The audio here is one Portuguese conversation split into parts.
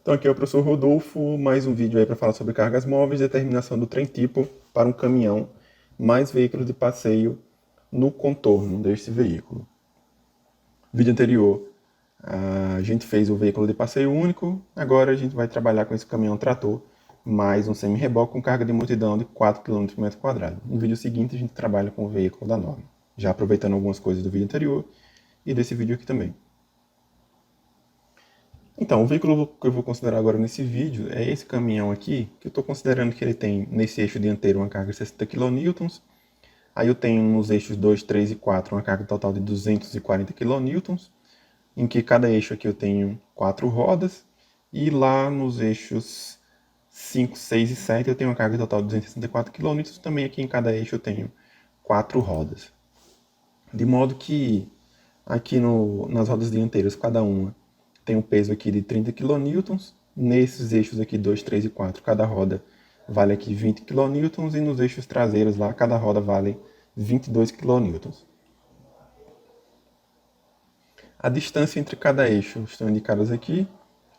Então aqui é o professor Rodolfo, mais um vídeo aí para falar sobre cargas móveis, determinação do trem tipo para um caminhão, mais veículos de passeio no contorno deste veículo. No vídeo anterior a gente fez o veículo de passeio único, agora a gente vai trabalhar com esse caminhão-trator, mais um semi-reboque com carga de multidão de 4 km por metro quadrado. No vídeo seguinte a gente trabalha com o veículo da norma, já aproveitando algumas coisas do vídeo anterior e desse vídeo aqui também. Então, o veículo que eu vou considerar agora nesse vídeo é esse caminhão aqui, que eu estou considerando que ele tem nesse eixo dianteiro uma carga de 60 kN, aí eu tenho nos eixos 2, 3 e 4 uma carga total de 240 kN, em que cada eixo aqui eu tenho 4 rodas, e lá nos eixos 5, 6 e 7 eu tenho uma carga total de 264 kN, também aqui em cada eixo eu tenho 4 rodas. De modo que aqui nas rodas dianteiras, cada uma tem um peso aqui de 30 kN. Nesses eixos aqui, 2, 3 e 4, cada roda vale aqui 20 kN. E nos eixos traseiros lá, cada roda vale 22 kN. A distância entre cada eixo estão indicadas aqui.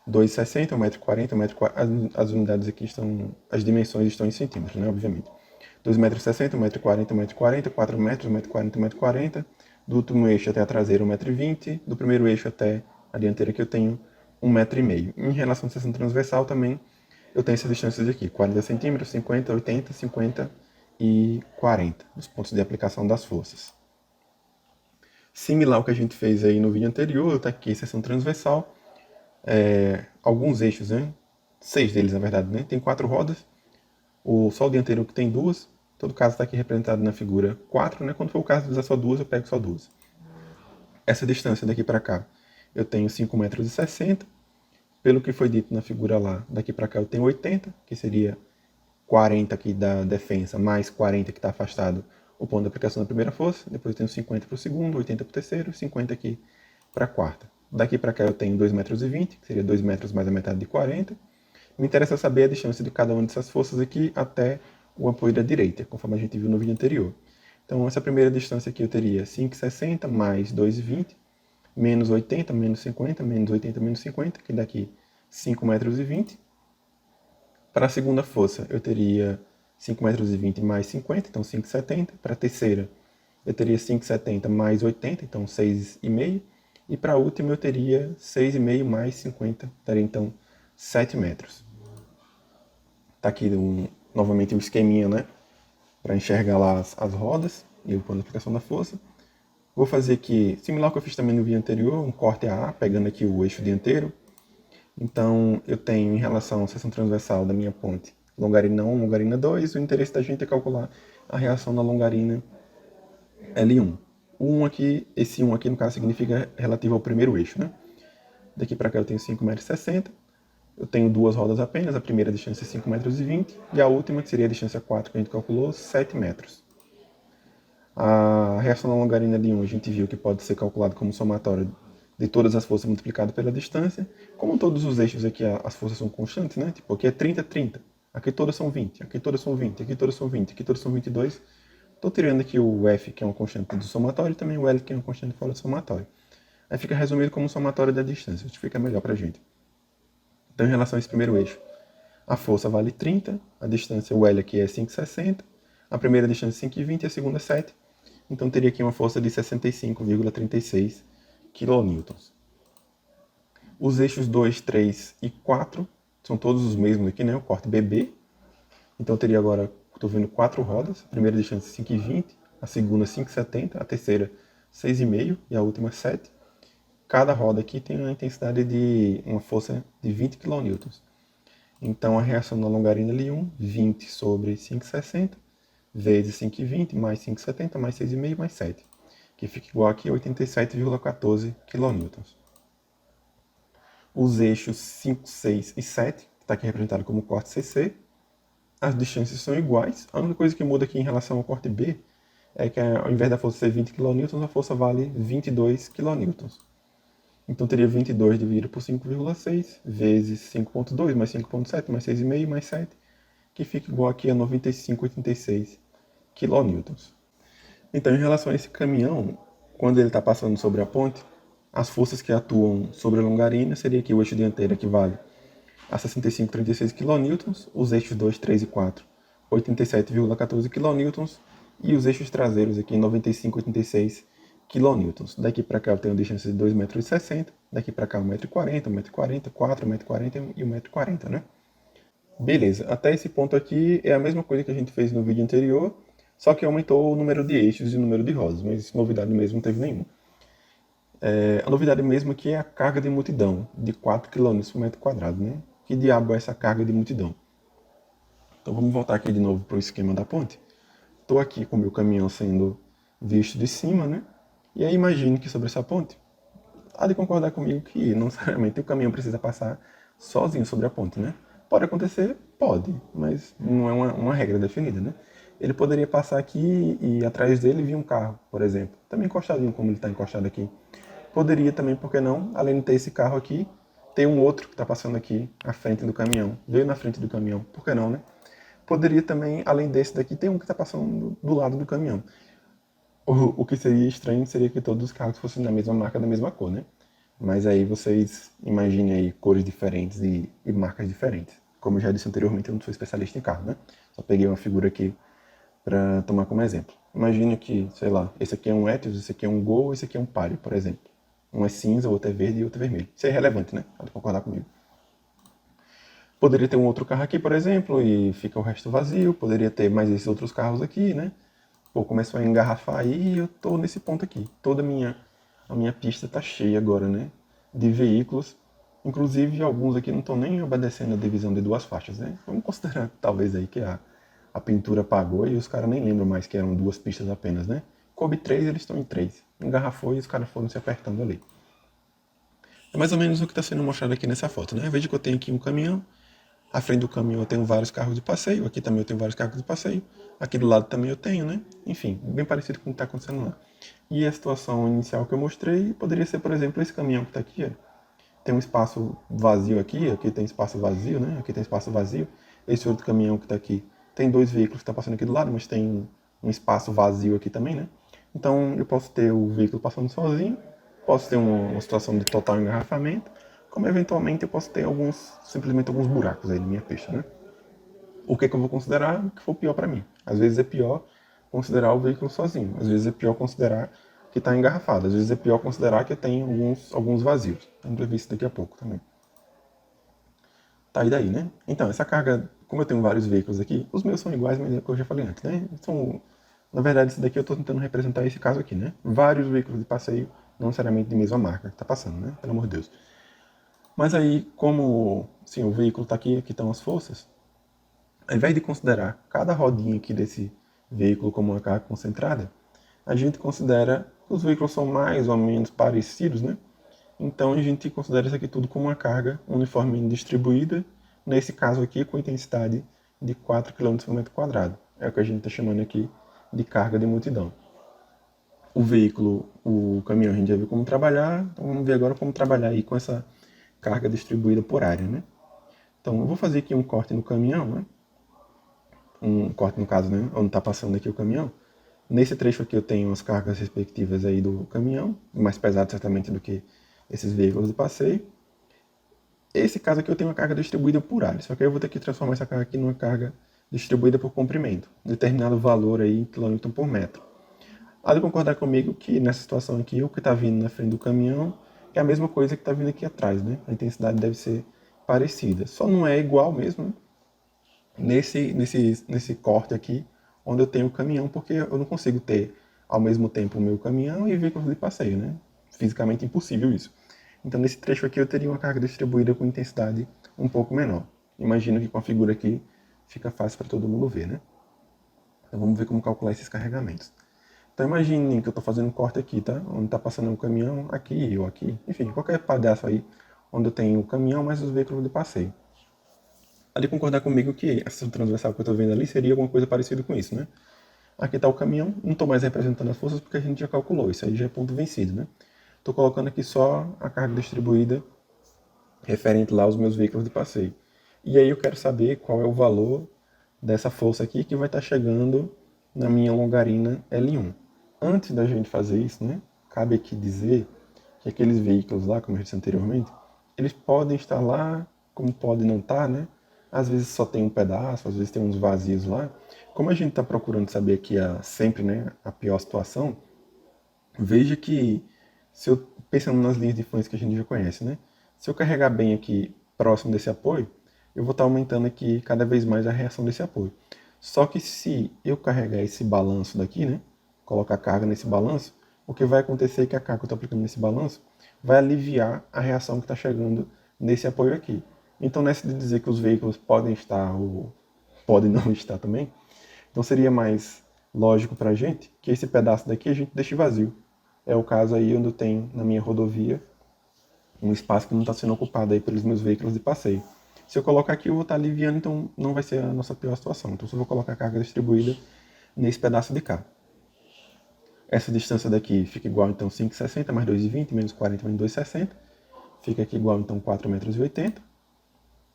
2,60, 1,40 m, as unidades aqui estão, as dimensões estão em centímetros, né, obviamente. 2,60 m, 1,40 m, 1,40 m, 4 metros, 1,40 m, 1,40 m. Do último eixo até a traseira, 1,20 m. Do primeiro eixo até a dianteira que eu tenho 1,5 m. Em relação à seção transversal também, eu tenho essas distâncias aqui, 40 centímetros, 50, 80, 50 e 40, os pontos de aplicação das forças. Similar ao que a gente fez aí no vídeo anterior, está aqui seção transversal, alguns eixos, né? 6 deles na verdade, né? Tem 4 rodas, só o dianteiro que tem 2, todo caso está aqui representado na figura 4, né? Quando for o caso de usar só 2, eu pego só 2. Essa distância daqui para cá, eu tenho 5,60 m. Pelo que foi dito na figura lá, daqui para cá eu tenho 80, que seria 40 aqui da defensa, mais 40 que está afastado o ponto de aplicação da primeira força. Depois eu tenho 50 para o segundo, 80 para o terceiro, 50 aqui para a quarta. Daqui para cá eu tenho 2,20 metros, que seria 2 metros mais a metade de 40. Me interessa saber a distância de cada uma dessas forças aqui até o apoio da direita, conforme a gente viu no vídeo anterior. Então essa primeira distância aqui eu teria 5,60 mais 2,20, menos 80, menos 50, menos 80, menos 50, que dá aqui 5,20 metros. Para a segunda força, eu teria 5,20 metros mais 50, então 5,70. Para a terceira, eu teria 5,70 mais 80, então 6,5. E para a última, eu teria 6,5 mais 50, daria então 7 metros. Está aqui novamente o esqueminha, né? Para enxergar lá as rodas e o ponto de aplicação da força. Vou fazer aqui, similar ao que eu fiz também no vídeo anterior, um corte AA, pegando aqui o eixo dianteiro. Então, eu tenho, em relação à seção transversal da minha ponte, longarina 1, longarina 2, o interesse da gente é calcular a reação da longarina L1. Esse 1 aqui, no caso, significa relativo ao primeiro eixo, né? Daqui para cá eu tenho 5,60 metros, eu tenho 2 rodas apenas, a primeira distância é 5,20 metros, e a última, que seria a distância 4 que a gente calculou, 7 metros. A reação da longarina L1 a gente viu que pode ser calculado como somatório de todas as forças multiplicado pela distância. Como todos os eixos aqui as forças são constantes, né? Tipo, aqui é 30, 30. Aqui todas são 20, aqui todas são 20, aqui todas são 20, aqui todas são 22. Estou tirando aqui o F, que é uma constante do somatório, e também o L, que é uma constante fora do somatório. Aí fica resumido como somatório da distância, isso fica melhor pra gente. Então, em relação a esse primeiro eixo, a força vale 30, a distância, o L aqui é 5,60, a primeira distância é 5,20 e a segunda 7. Então teria aqui uma força de 65,36 kN. Os eixos 2, 3 e 4 são todos os mesmos aqui, né? O corte BB. Então eu teria agora, estou vendo 4 rodas. A primeira distância 5,20, a segunda 5,70, a terceira 6,5 e a última 7. Cada roda aqui tem uma intensidade de uma força de 20 kN. Então a reação da longarina L1, 20 sobre 5,60, vezes 5,20, mais 5,70, mais 6,5, mais 7, que fica igual aqui a 87,14 kN. Os eixos 5, 6 e 7, que está aqui representado como corte CC, as distâncias são iguais. A única coisa que muda aqui em relação ao corte B é que ao invés da força ser 20 kN, a força vale 22 kN. Então teria 22 dividido por 5,6 vezes 5,2 mais 5,7 mais 6,5 mais 7, que fica igual aqui a 95,86 kN. Então, em relação a esse caminhão, quando ele está passando sobre a ponte, as forças que atuam sobre a longarina seria aqui o eixo dianteiro, que vale a 65,36 kN, os eixos 2, 3 e 4, 87,14 kN, e os eixos traseiros aqui, 95,86 kN. Daqui para cá eu tenho distância de 2,60 m, daqui para cá 1,40 m, 1,40 m, 4,40 m e 1,40 m, né? Beleza, até esse ponto aqui é a mesma coisa que a gente fez no vídeo anterior, só que aumentou o número de eixos e o número de rodas, mas novidade mesmo não teve nenhuma. A novidade mesmo aqui é a carga de multidão, de 4 kN por metro quadrado, né? Que diabo é essa carga de multidão? Então vamos voltar aqui de novo para o esquema da ponte. Estou aqui com o meu caminhão sendo visto de cima, né? E aí imagine que sobre essa ponte, há de concordar comigo que não necessariamente o caminhão precisa passar sozinho sobre a ponte, né? Pode acontecer? Pode, mas não é uma regra definida, né? Ele poderia passar aqui e atrás dele vir um carro, por exemplo. Também encostadinho como ele está encostado aqui. Poderia também, por que não, além de ter esse carro aqui, ter um outro que está passando aqui à frente do caminhão. Veio na frente do caminhão, por que não, né? Poderia também, além desse daqui, ter um que está passando do lado do caminhão. O que seria estranho seria que todos os carros fossem da mesma marca, da mesma cor, né? Mas aí vocês imaginem aí cores diferentes e marcas diferentes. Como eu já disse anteriormente, eu não sou especialista em carro, né? Só peguei uma figura aqui para tomar como exemplo. Imagine que, sei lá, esse aqui é um Etios, esse aqui é um Gol, esse aqui é um Palio, por exemplo. Um é cinza, o outro é verde e o outro é vermelho. Isso é irrelevante, né? Pode concordar comigo. Poderia ter um outro carro aqui, por exemplo, e fica o resto vazio. Poderia ter mais esses outros carros aqui, né? Pô, começou a engarrafar aí e eu tô nesse ponto aqui. Toda a minha pista tá cheia agora, né? De veículos. Inclusive, alguns aqui não estão nem obedecendo a divisão de duas faixas, né? Vamos considerar, talvez, aí que a pintura apagou e os caras nem lembram mais que eram duas pistas apenas, né? Coube três, eles estão em três. Engarrafou e os caras foram se apertando ali. É mais ou menos o que está sendo mostrado aqui nessa foto, né? Veja que eu tenho aqui um caminhão. À frente do caminhão eu tenho vários carros de passeio. Aqui também eu tenho vários carros de passeio. Aqui do lado também eu tenho, né? Enfim, bem parecido com o que está acontecendo lá. E a situação inicial que eu mostrei poderia ser, por exemplo, esse caminhão que está aqui, ó. Tem um espaço vazio aqui tem espaço vazio, né? Aqui tem espaço vazio. Esse outro caminhão que está aqui tem dois veículos que estão passando aqui do lado, mas tem um espaço vazio aqui também, né? Então eu posso ter o veículo passando sozinho, posso ter uma situação de total engarrafamento, como eventualmente eu posso ter simplesmente alguns buracos aí na minha pista, né? O que eu vou considerar o que for pior para mim. Às vezes é pior considerar o veículo sozinho, às vezes é pior considerar que está engarrafado, às vezes é pior considerar que tem alguns vazios. Vamos ver isso daqui a pouco também. Tá, e daí, né? Então, essa carga, como eu tenho vários veículos aqui, os meus são iguais, mas é o que eu já falei antes, né? Na verdade, isso daqui eu estou tentando representar esse caso aqui, né? Vários veículos de passeio, não necessariamente de mesma marca que está passando, né? Pelo amor de Deus. Mas aí, como sim, o veículo está aqui, aqui estão as forças, ao invés de considerar cada rodinha aqui desse veículo como uma carga concentrada, a gente considera que os veículos são mais ou menos parecidos, né? Então a gente considera isso aqui tudo como uma carga uniformemente distribuída, nesse caso aqui com intensidade de 4 km por metro quadrado. É o que a gente está chamando aqui de carga de multidão. O veículo, o caminhão a gente já viu como trabalhar, então vamos ver agora como trabalhar aí com essa carga distribuída por área, né? Então eu vou fazer aqui um corte no caminhão, né? Um corte no caso, né? Onde está passando aqui o caminhão. Nesse trecho aqui eu tenho as cargas respectivas aí do caminhão, mais pesado certamente do que esses veículos de passeio. Esse caso aqui eu tenho uma carga distribuída por área, só que eu vou ter que transformar essa carga aqui numa carga distribuída por comprimento, determinado valor aí em quilômetro por metro. Há de concordar comigo que nessa situação aqui, o que está vindo na frente do caminhão é a mesma coisa que está vindo aqui atrás, né? A intensidade deve ser parecida, só não é igual mesmo, né? Nesse corte aqui, onde eu tenho o caminhão, porque eu não consigo ter ao mesmo tempo o meu caminhão e veículos de passeio, né? Fisicamente impossível isso. Então nesse trecho aqui eu teria uma carga distribuída com intensidade um pouco menor. Imagino que com a figura aqui fica fácil para todo mundo ver, né? Então vamos ver como calcular esses carregamentos. Então imagine que eu estou fazendo um corte aqui, tá? Onde está passando um caminhão aqui ou aqui. Enfim, qualquer pedaço aí onde eu tenho o caminhão mais os veículos de passeio. Há de concordar comigo que a seção transversal que eu estou vendo ali seria alguma coisa parecida com isso, né? Aqui está o caminhão, não estou mais representando as forças porque a gente já calculou, isso aí já é ponto vencido, né? Estou colocando aqui só a carga distribuída referente lá aos meus veículos de passeio. E aí eu quero saber qual é o valor dessa força aqui que vai estar chegando na minha longarina L1. Antes da gente fazer isso, né, cabe aqui dizer que aqueles veículos lá, como eu disse anteriormente, eles podem estar lá como pode não estar, né? Às vezes só tem um pedaço, às vezes tem uns vazios lá. Como a gente está procurando saber aqui sempre, né, a pior situação, veja que, se eu, pensando nas linhas de influência que a gente já conhece, né? Se eu carregar bem aqui próximo desse apoio, eu vou estar aumentando aqui cada vez mais a reação desse apoio. Só que se eu carregar esse balanço daqui, né? Colocar carga nesse balanço, o que vai acontecer é que a carga que eu estou aplicando nesse balanço vai aliviar a reação que está chegando nesse apoio aqui. Então, nessa de dizer que os veículos podem estar ou podem não estar também, então seria mais lógico para a gente que esse pedaço daqui a gente deixe vazio. É o caso aí onde eu tenho na minha rodovia um espaço que não está sendo ocupado aí pelos meus veículos de passeio. Se eu colocar aqui, eu vou estar aliviando, então não vai ser a nossa pior situação. Então, se eu vou colocar a carga distribuída nesse pedaço de cá. Essa distância daqui fica igual, então, 5,60 mais 2,20 menos 40 menos 2,60. Fica aqui igual, então, 4,80 metros.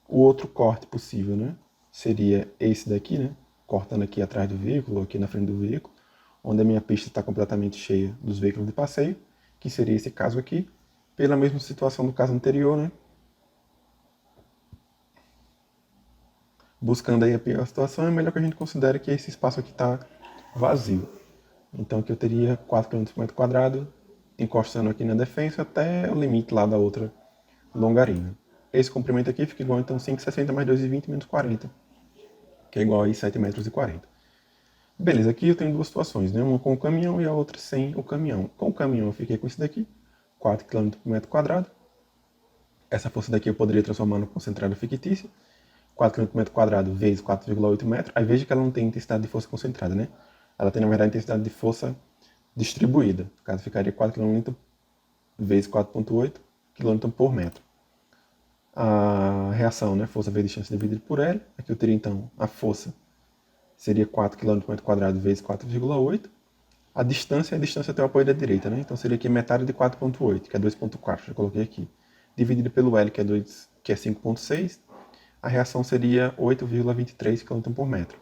O outro corte possível, né, seria esse daqui, né, cortando aqui atrás do veículo, aqui na frente do veículo, onde a minha pista está completamente cheia dos veículos de passeio, que seria esse caso aqui, pela mesma situação do caso anterior, né, buscando aí a pior situação, é melhor que a gente considere que esse espaço aqui está vazio. Então aqui eu teria 4 km por metro quadrado, encostando aqui na defensa até o limite lá da outra longarina. Esse comprimento aqui fica igual, então, 5,60 mais 2,20 menos 40, que é igual a 7,40 metros. Beleza, aqui eu tenho duas situações, né? Uma com o caminhão e a outra sem o caminhão. Com o caminhão eu fiquei com isso daqui, 4 km por metro quadrado. Essa força daqui eu poderia transformar no concentrado fictício, 4 km por metro quadrado vezes 4,8 metros. Aí veja que ela não tem intensidade de força concentrada, né? Ela tem, na verdade, intensidade de força distribuída. No caso, ficaria 4 km vezes 4,8 km por metro. A reação, né? Força vezes distância dividido por L. Aqui eu teria, então, a força seria 4 km por metro quadrado vezes 4,8. A distância é a distância até o apoio da direita, né? Então seria aqui metade de 4,8, que é 2,4, já coloquei aqui. Dividido pelo L, que é 5,6, a reação seria 8,23 km por metro.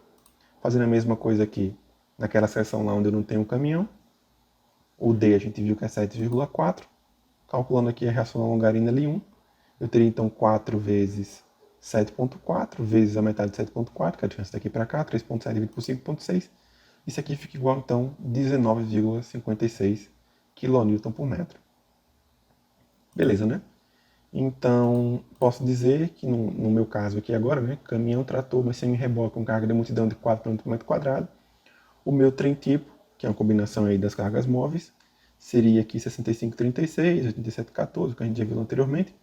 Fazendo a mesma coisa aqui naquela seção lá onde eu não tenho o caminhão, o D a gente viu que é 7,4. Calculando aqui a reação da longarina L1, eu teria então 4 vezes 7,4 vezes a metade de 7,4, que é a diferença daqui para cá, 3,7 dividido por 5,6. Isso aqui fica igual, então, 19,56 kN por metro. Beleza, né? Então, posso dizer que no meu caso aqui agora, né, caminhão, trator, mas semi-reboque com carga de multidão de 4 km por metro quadrado, o meu trem tipo, que é uma combinação aí das cargas móveis, seria aqui 65,36, 87,14, que a gente já viu anteriormente,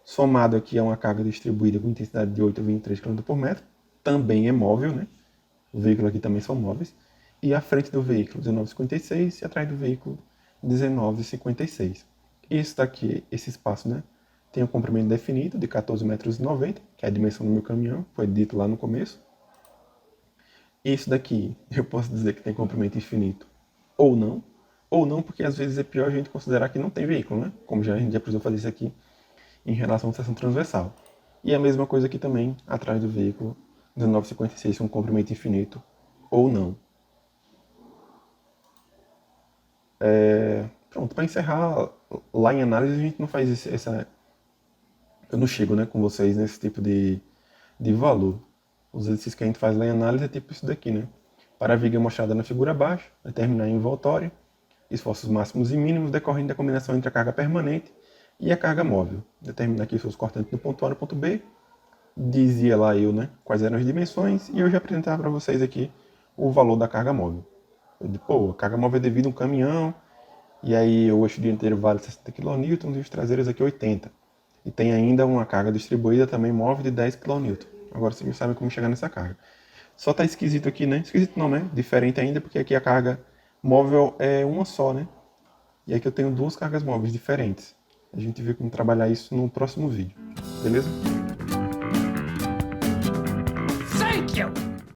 somado aqui a uma carga distribuída com intensidade de 8,23 km por metro, também é móvel, né? O veículo aqui também são móveis, e à frente do veículo 19,56 e atrás do veículo 19,56. Isso daqui, esse espaço, né, tem um comprimento definido de 14,90 metros, que é a dimensão do meu caminhão, foi dito lá no começo. Isso daqui, eu posso dizer que tem comprimento infinito ou não porque às vezes é pior a gente considerar que não tem veículo, né? Como a gente já precisou fazer isso aqui em relação à seção transversal. E a mesma coisa aqui também, atrás do veículo 19,56, com comprimento infinito ou não. Pronto, para encerrar, lá em análise a gente não faz essa... Eu não chego, né, com vocês nesse tipo de valor. Os exercícios que a gente faz lá em análise é tipo isso daqui, né? Para a viga mostrada na figura abaixo, determinar a envoltória, esforços máximos e mínimos decorrentes da combinação entre a carga permanente e a carga móvel. Determinar aqui os seus cortantes do ponto A no ponto B. Dizia lá eu, né, quais eram as dimensões, e eu já apresentava para vocês aqui o valor da carga móvel. Eu disse, pô, a carga móvel é devido a um caminhão, e aí o eixo dianteiro vale 60 kN e os traseiros aqui 80. E tem ainda uma carga distribuída também móvel de 10 kN. Agora vocês sabem como chegar nessa carga. Só tá esquisito aqui, né? Esquisito não, né? Diferente ainda, porque aqui a carga móvel é uma só, né? E aqui eu tenho duas cargas móveis diferentes. A gente vê como trabalhar isso no próximo vídeo. Beleza?